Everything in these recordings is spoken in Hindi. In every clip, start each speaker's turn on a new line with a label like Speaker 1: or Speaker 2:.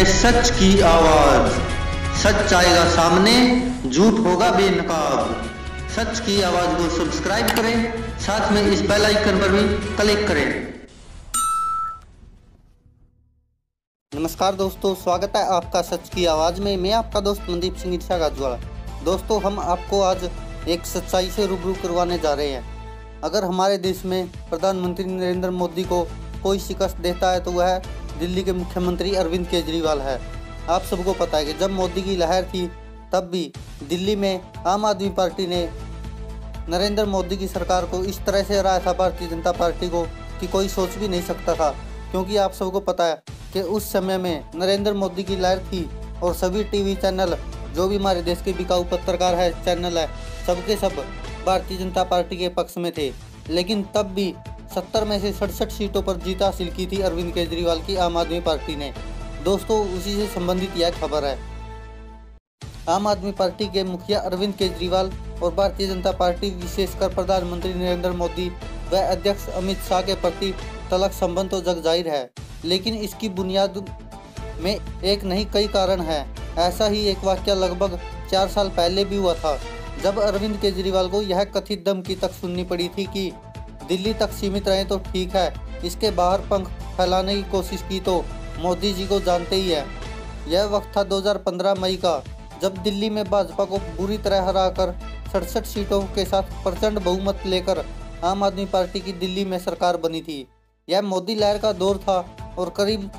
Speaker 1: है सच की आवाज। सच आएगा सामने, झूठ होगा बेनकाब। सच की आवाज को सब्सक्राइब करें, साथ में इस बेल आइकन पर भी क्लिक करें।
Speaker 2: नमस्कार दोस्तों, स्वागत है आपका सच की आवाज़ में। मैं आपका दोस्त मनदीप सिंह ईर्षा गाजवाला। दोस्तों, हम आपको आज एक सच्चाई से रूबरू करवाने जा रहे हैं। अगर हमारे देश में प्रधानमंत्री नरेंद्र मोदी को कोई शिकस्त देता है तो वह दिल्ली के मुख्यमंत्री अरविंद केजरीवाल है। आप सबको पता है कि जब मोदी की लहर थी तब भी दिल्ली में आम आदमी पार्टी ने नरेंद्र मोदी की सरकार को इस तरह से हराया था, भारतीय जनता पार्टी को, कि कोई सोच भी नहीं सकता था। क्योंकि आप सबको पता है कि उस समय में नरेंद्र मोदी की लहर थी और सभी टीवी चैनल, जो भी हमारे देश के बिकाऊ पत्रकार है, चैनल है, सबके सब भारतीय जनता पार्टी के पक्ष में थे। लेकिन तब भी 70 में से 67 सीटों पर जीत हासिल की थी अरविंद केजरीवाल की आम आदमी पार्टी ने। दोस्तों, उसी से संबंधित यह खबर है। आम आदमी पार्टी के मुखिया अरविंद केजरीवाल और भारतीय जनता पार्टी, विशेषकर प्रधानमंत्री नरेंद्र मोदी व अध्यक्ष अमित शाह के प्रति तलख संबंध तो जग जाहिर है, लेकिन इसकी बुनियाद में एक नहीं कई कारण हैं। ऐसा ही एक वाकया लगभग 4 साल पहले भी हुआ था, जब अरविंद केजरीवाल को यह कथित धमकी तक सुननी पड़ी थी कि दिल्ली तक सीमित रहें तो ठीक है, इसके बाहर पंख फैलाने की कोशिश की तो मोदी जी को जानते ही है। यह वक्त था 2015 मई का, जब दिल्ली में भाजपा को बुरी तरह हराकर 67 सीटों के साथ प्रचंड बहुमत लेकर आम आदमी पार्टी की दिल्ली में सरकार बनी थी। यह मोदी लहर का दौर था और करीब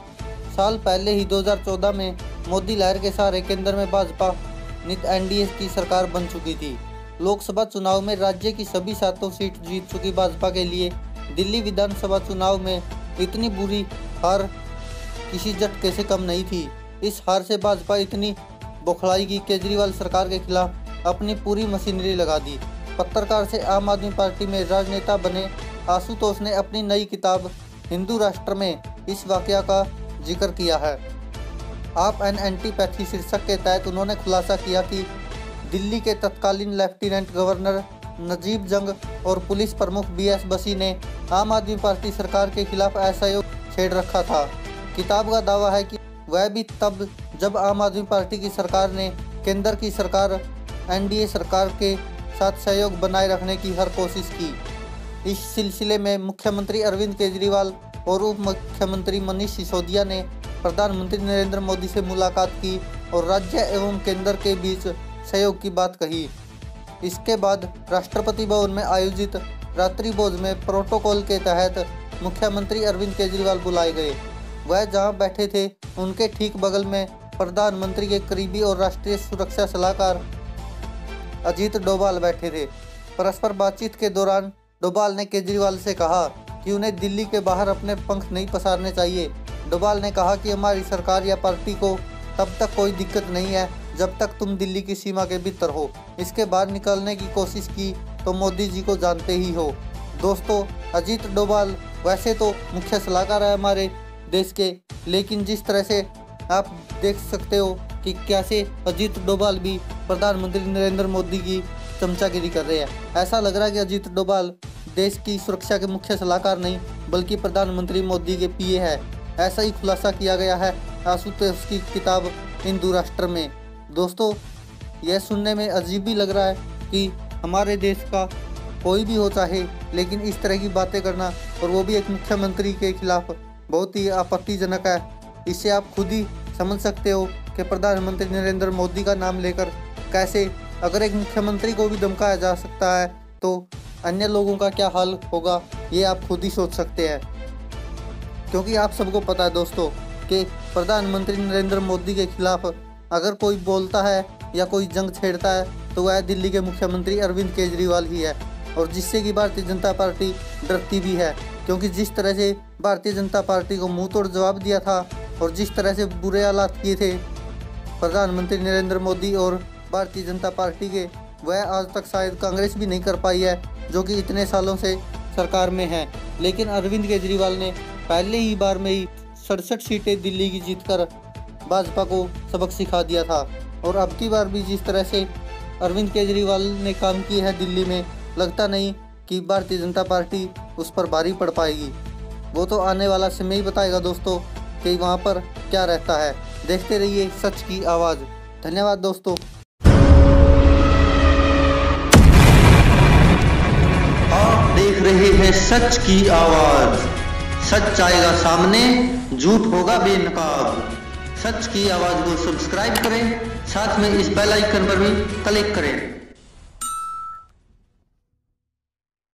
Speaker 2: साल पहले ही 2014 में मोदी लहर के सहारे केंद्र में भाजपा नित एनडीए की सरकार बन चुकी थी। लोकसभा चुनाव में राज्य की सभी 7 सीट जीत चुकी भाजपा के लिए दिल्ली विधानसभा चुनाव में इतनी बुरी हार किसी झटके से कम नहीं थी। इस हार से भाजपा इतनी बौखलाई की केजरीवाल सरकार के खिलाफ अपनी पूरी मशीनरी लगा दी। पत्रकार से आम आदमी पार्टी में राजनेता बने आशुतोष ने अपनी नई किताब हिंदू राष्ट्र में इस वाकया का जिक्र किया है। आप एन एंटीपैथी शीर्षक के तहत उन्होंने खुलासा किया कि दिल्ली के तत्कालीन लेफ्टिनेंट गवर्नर नजीब जंग और पुलिस प्रमुख BS बसी ने आम आदमी पार्टी सरकार के खिलाफ असहयोग छेड़ रखा था। किताब का दावा है कि वह भी तब जब आम आदमी पार्टी की सरकार ने केंद्र की सरकार एनडीए सरकार के साथ सहयोग बनाए रखने की हर कोशिश की। इस सिलसिले में मुख्यमंत्री अरविंद केजरीवाल और उप मुख्यमंत्री मनीष सिसोदिया ने प्रधानमंत्री नरेंद्र मोदी से मुलाकात की और राज्य एवं केंद्र के बीच सहयोग की बात कही। इसके बाद राष्ट्रपति भवन में आयोजित रात्रि भोज में प्रोटोकॉल के तहत मुख्यमंत्री अरविंद केजरीवाल बुलाए गए। वह जहां बैठे थे उनके ठीक बगल में प्रधानमंत्री के करीबी और राष्ट्रीय सुरक्षा सलाहकार अजीत डोभाल बैठे थे। परस्पर बातचीत के दौरान डोभाल ने केजरीवाल से कहा कि उन्हें दिल्ली के बाहर अपने पंख नहीं पसारने चाहिए। डोभाल ने कहा कि हमारी सरकार या पार्टी को तब तक कोई दिक्कत नहीं है जब तक तुम दिल्ली की सीमा के भीतर हो। इसके बाहर निकलने की कोशिश की तो मोदी जी को जानते ही हो। दोस्तों, अजीत डोभाल वैसे तो मुख्य सलाहकार है हमारे देश के, लेकिन जिस तरह से आप देख सकते हो कि कैसे अजीत डोभाल भी प्रधानमंत्री नरेंद्र मोदी की चमचागिरी कर रहे हैं। ऐसा लग रहा है कि अजीत डोभाल देश की सुरक्षा के मुख्य सलाहकार नहीं बल्कि प्रधानमंत्री मोदी के PA है। ऐसा ही खुलासा किया गया है आशुतोष की किताब हिंदू राष्ट्र में। दोस्तों, यह सुनने में अजीब भी लग रहा है कि हमारे देश का कोई भी हो चाहे, लेकिन इस तरह की बातें करना, और वो भी एक मुख्यमंत्री के खिलाफ, बहुत ही आपत्तिजनक है। इससे आप खुद ही समझ सकते हो कि प्रधानमंत्री नरेंद्र मोदी का नाम लेकर कैसे, अगर एक मुख्यमंत्री को भी धमकाया जा सकता है तो अन्य लोगों का क्या हाल होगा, ये आप खुद ही सोच सकते हैं। क्योंकि आप सबको पता है दोस्तों कि प्रधानमंत्री नरेंद्र मोदी के खिलाफ अगर कोई बोलता है या कोई जंग छेड़ता है तो वह दिल्ली के मुख्यमंत्री अरविंद केजरीवाल ही है, और जिससे कि भारतीय जनता पार्टी डरती भी है। क्योंकि जिस तरह से भारतीय जनता पार्टी को मुंह तोड़ जवाब दिया था और जिस तरह से बुरे हालात किए थे प्रधानमंत्री नरेंद्र मोदी और भारतीय जनता पार्टी के, वह आज तक शायद कांग्रेस भी नहीं कर पाई है, जो कि इतने सालों से सरकार में है। लेकिन अरविंद केजरीवाल ने पहले ही बार में ही 67 सीटें दिल्ली की जीतकर भाजपा को सबक सिखा दिया था। और अब की बार भी जिस तरह से अरविंद केजरीवाल ने काम किया है दिल्ली में, लगता नहीं कि भारतीय जनता पार्टी उस पर भारी पड़ पाएगी। वो तो आने वाला समय ही बताएगा दोस्तों कि वहाँ पर क्या रहता है। देखते रहिए सच की आवाज़। धन्यवाद दोस्तों।
Speaker 1: आप देख रहे हैं सच की आवाज़। सच आएगा सामने, झूठ होगा बेनकाब। सच की आवाज़ को सब्सक्राइब करें, साथ में इस बेल आइकन पर भी क्लिक करें।